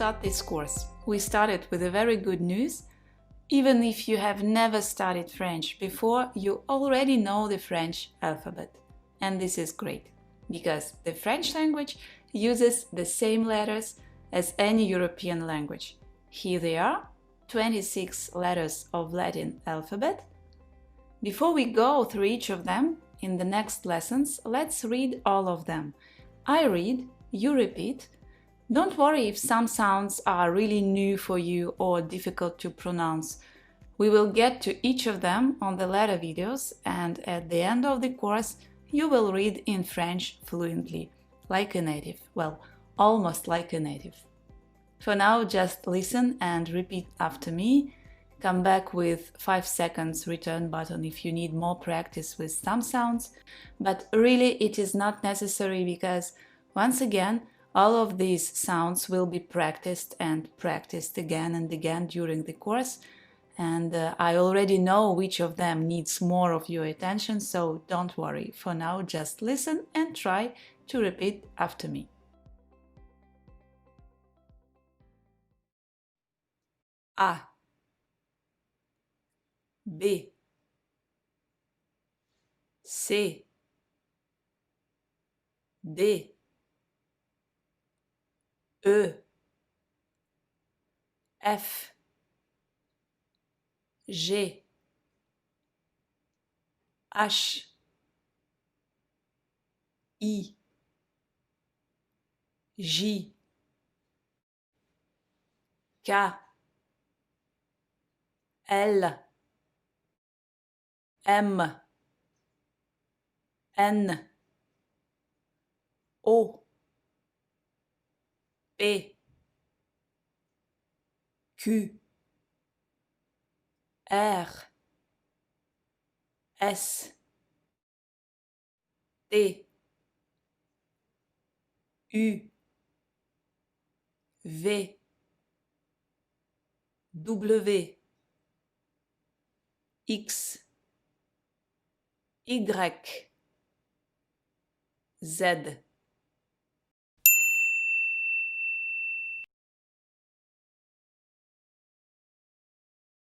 start this course. We started with a very good news. Even if you have never studied French before, you already know the French alphabet. And this is great, because the French language uses the same letters as any European language. Here they are, 26 letters of Latin alphabet. Before we go through each of them, in the next lessons, let's read all of them. I read, you repeat. Don't worry if some sounds are really new for you or difficult to pronounce. We will get to each of them on the later videos, and at the end of the course, you will read in French fluently, like a native. Well, almost like a native. For now, just listen and repeat after me. Come back with 5 seconds return button if you need more practice with some sounds, but really it is not necessary because, once again, all of these sounds will be practiced and practiced again and again during the course, and I already know which of them needs more of your attention, so don't worry. For now, just listen and try to repeat after me. A, B, C, D, E, F, G, H, I, J, K, L, M, N, O, P, Q, R, S, T, U, V, W, X, Y, Z.